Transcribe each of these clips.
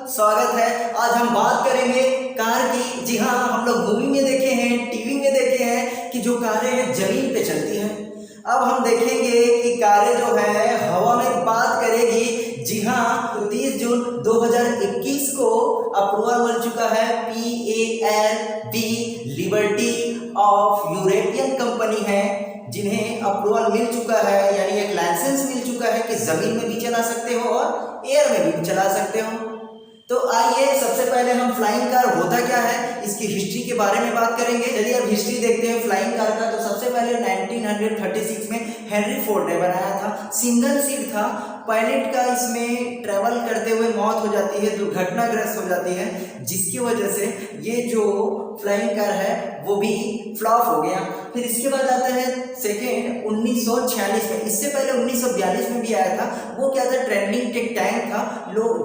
स्वागत है। आज हम बात करेंगे कार की। जी हाँ, हम लोग मूवी में देखे हैं, टीवी में देखे हैं कि जो कारें हैं जमीन पे चलती हैं। अब हम देखेंगे कि कारें जो है हवा में बात करेगी। जी हाँ, 30 जून 2021 को अप्रूवल मिल चुका है। PALB liberty of European company है जिन्हें अप्रूवल मिल चुका है, यानी एक लाइसेंस मिल चुका है कि जमीन में भी चला सकते हो और एयर में भी चला सकते हो। तो आइए सबसे पहले हम फ्लाइंग कार होता क्या है इसकी हिस्ट्री के बारे में बात करेंगे। चलिए अब हिस्ट्री देखते हैं फ्लाइंग कार का। तो सबसे पहले 1936 में हेनरी फोर्ड ने बनाया था। सिंगल सीट था। पायलट का इसमें ट्रेवल करते हुए मौत हो जाती है, दुर्घटनाग्रस्त हो जाती है, जिसकी वजह से ये जो फ्लाइंग कार है वो भी फ्लॉप हो गया। फिर इसके बाद आता है सेकेंड 1946 में। इससे पहले 1942 में भी आया था। वो क्या था, ट्रेंडिंग टेक टैंक था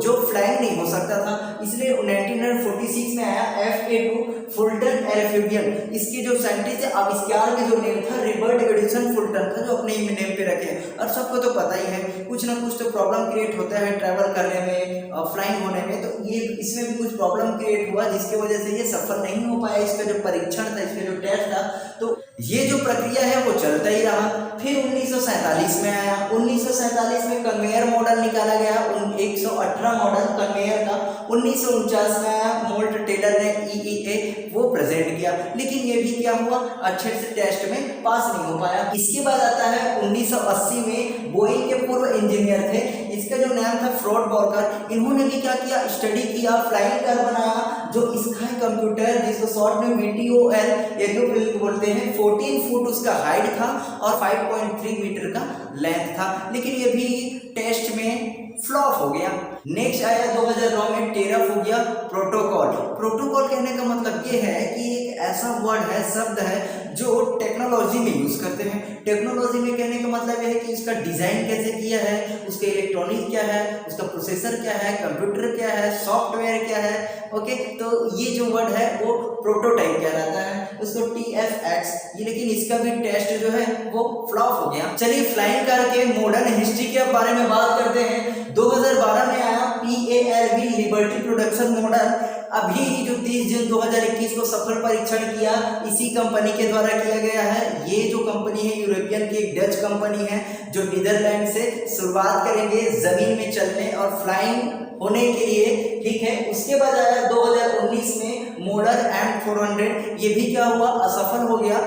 जो फ्लाइंग नहीं हो सकता था, इसलिए 1946 में आया FA2 फुल्टन एम्फीबियन। इसके जो साइंटिस्ट है आविष्कार के जो नेम था रिबर्ट एडिसन फुल्टन था, जो अपने ही नेम पे रखे। और सबको तो पता ही है कुछ ना कुछ तो प्रॉब्लम क्रिएट होता है ट्रैवल करने में, फ्लाइंग होने में। तो ये इसमें भी कुछ प्रॉब्लम क्रिएट हुआ जिसकी वजह से ये सफल नहीं हो पाया। इसका जो परीक्षण था, इसका जो टेस्ट था, तो ये जो प्रक्रिया है वो चलता ही रहा। फिर 1947 में आया। 1947 में कन्वेयर मॉडल निकाला गया, 118 मॉडल कन्वेयर का। 1949 में आया, मोल्ट टेलर ने EEA वो प्रेजेंट किया, लेकिन ये भी क्या हुआ, अच्छे से टेस्ट में पास नहीं हो पाया। इसके बाद आता है 1980 में बोइंग के पूर्व इंजीनियर थे, इसका जो नाम था फ्रॉड वॉकर। इन्होंने भी क्या किया, स्टडी किया, फ्लाइंग कार बनाया जो स्काई कंप्यूटर, जिसको शॉर्ट में VTOL बोलते हैं। 14 फुट उसका हाइट था और 5.3 मीटर का लेंथ था, लेकिन ये भी टेस्ट में फ्लॉप हो गया। नेक्स्ट आया 2009 में टेराफोबिया प्रोटोकॉल। प्रोटोकॉल कहने का मतलब ये है कि एक ऐसा वर्ड है, शब्द है जो टेक्नोलॉजी में यूज करते हैं। टेक्नोलॉजी में कहने का मतलब है कि उसका डिजाइन कैसे किया है, उसके इलेक्ट्रॉनिक क्या है, उसका प्रोसेसर क्या है, कंप्यूटर क्या है, सॉफ्टवेयर क्या है। ओके, तो ये जो वर्ड है वो प्रोटोटाइप कहलाता है, उसको TFX। ये लेकिन इसका भी टेस्ट जो है वो फ्लॉप हो गया। चलिए फ्लाइंग कार के मॉडर्न हिस्ट्री के बारे में बात करते हैं। 2012 में आया PALB लिबर्टी प्रोडक्शन मॉडल। अभी जो 30 जून 2021 को सफल परीक्षण किया इसी कंपनी के द्वारा किया गया है। ये जो कंपनी है यूरोपियन की एक डच कंपनी है जो नीदरलैंड से शुरुआत करेंगे जमीन में चलने और फ्लाइंग होने के लिए, ठीक है। उसके बाद आया 2019 में मॉडल M400। ये भी क्या हुआ, असफल हो गया।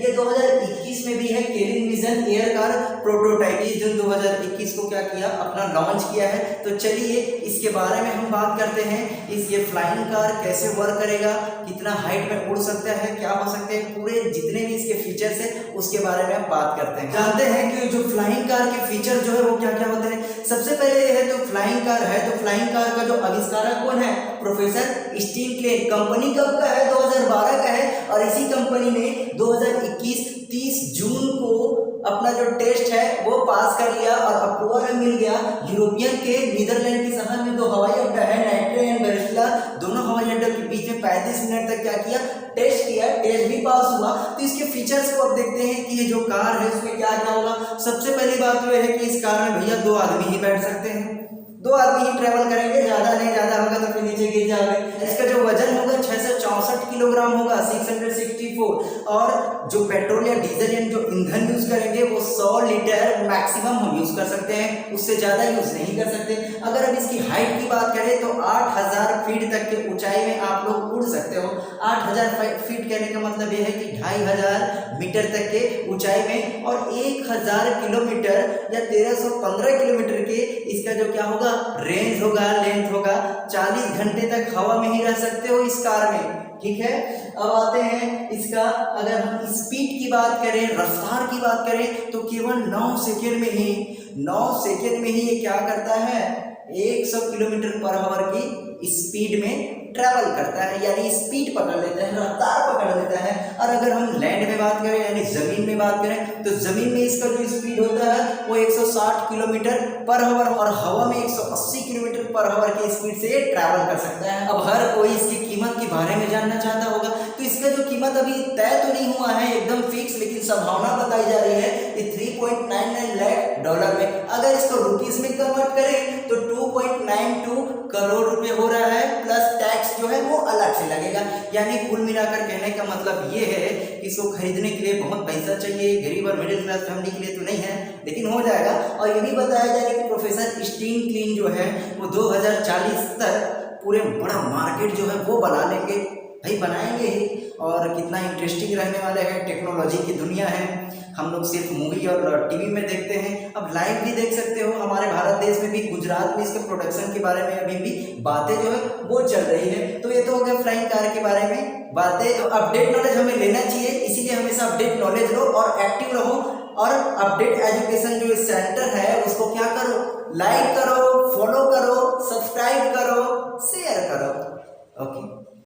ये 2021 में भी है केलिन विजन एयर कार प्रोटोटाइप। 30 जून 2021 को क्या किया, अपना लॉन्च किया है। तो चलिए इसके बारे में हम बात करते हैं। ये फ्लाइंग कार कैसे वर्क करेगा, कितना हाइट में उड़ सकता है, क्या हो सकते हैं, पूरे जितने भी इसके फीचर्स है उसके बारे में हम बात करते हैं। जानते हैं कि जो फ्लाइंग कार के फीचर जो है वो क्या क्या होते हैं। सबसे पहले है तो फ्लाइंग कार है, तो फ्लाइंग कार का जो आविष्कारक कौन है, प्रोफेसर स्टीव क्लेन। कंपनी कब का है, 2012 का है। और इसी कंपनी ने 2021 30 जून को अपना जो टेस्ट है वो पास कर लिया और अप्रूवल मिल गया। यूरोपियन के नीदरलैंड के शहर में दो हवाई अड्डा है, नाइट्रे एंड ब्रसिला, दोनों हवाई अड्डों के बीच में 35 मिनट तक क्या किया, टेस्ट किया। टेस्ट भी पास हुआ। तो इसके फीचर्स को अब देखते हैं कि ये जो कार है उसमें क्या क्या होगा। सबसे पहली बात तो है कि इस कार में भैया 2 आदमी ही बैठ सकते हैं, 2 आदमी ही ट्रेवल करेंगे, ज्यादा नहीं, ज्यादा होगा तो फिर नीचे गिर जाओगे। इसका जो वजन होगा 664 किलोग्राम होगा, 664। और जो पेट्रोल या डीजल यानी जो ईंधन यूज करेंगे वो 100 लीटर मैक्सिमम हम यूज कर सकते हैं, उससे ज्यादा यूज नहीं कर सकते। अगर अब इसकी हाइट की बात करें तो 8000 फीट तक की ऊंचाई में आप लोग उड़ सकते हो। 8000 फीट कहने का मतलब ये है कि 2500 मीटर तक के ऊंचाई में, और 1000 किलोमीटर या 1315 किलोमीटर के इसका जो क्या होगा, रेंज होगा, लेंथ होगा। 40 घंटे तक हवा में ही रह सकते हो इस कार में, ठीक है। अब आते हैं इसका, अगर हम स्पीड की बात करें, रफ्तार की बात करें, तो केवल 9 सेकेंड में ही ये क्या करता है, 100 किलोमीटर पर आवर की स्पीड में ट्रैवल करता है, यानी स्पीड पकड़ लेता है, रफ्तार पकड़ लेता है। और अगर हम लैंड में बात करें यानी ज़मीन में बात करें तो ज़मीन में इसका जो स्पीड होता है वो 160 किलोमीटर पर आवर और हवा में 180 किलोमीटर पर आवर की स्पीड से ट्रैवल कर सकता है। अब हर कोई इसकी कीमत के बारे में जानना चाहता होगा, तो इसका जो कीमत अभी तय तो नहीं हुआ है एकदम फिक्स, लेकिन संभावना बताई जा रही है कि 3.99 लाख डॉलर में। अगर इसको रुपीस में कन्वर्ट करें तो 2.92 करोड़ रुपए हो रहा है, प्लस टैक्स जो है वो अलग से लगेगा। यानी कुल मिलाकर कहने का मतलब ये है कि इसको खरीदने के लिए बहुत पैसा चाहिए, गरीब और मिडिल क्लास फैमिली के लिए तो नहीं है, लेकिन हो जाएगा। और ये भी बताया जा रहा है कि प्रोफेसर स्टीन क्लीन जो है वो 2040 तक पूरे बड़ा मार्केट जो है वो बना लेंगे। भाई बनाएंगे ही, और कितना इंटरेस्टिंग रहने वाले हैं, टेक्नोलॉजी की दुनिया है। हम लोग सिर्फ मूवी और टीवी में देखते हैं, अब लाइव भी देख सकते हो। हमारे भारत देश में भी, गुजरात में इसके प्रोडक्शन के बारे में अभी भी बातें जो है वो चल रही है। तो ये तो हो गया फ्लाइंग कार के बारे में बातें। तो अपडेट नॉलेज हमें लेना चाहिए, इसीलिए हमेशा अपडेट नॉलेज लो और एक्टिव रहो। और अपडेट एजुकेशन जो सेंटर है उसको क्या करो, लाइक करो, फॉलो करो, सब्सक्राइब करो, शेयर करो। ओके।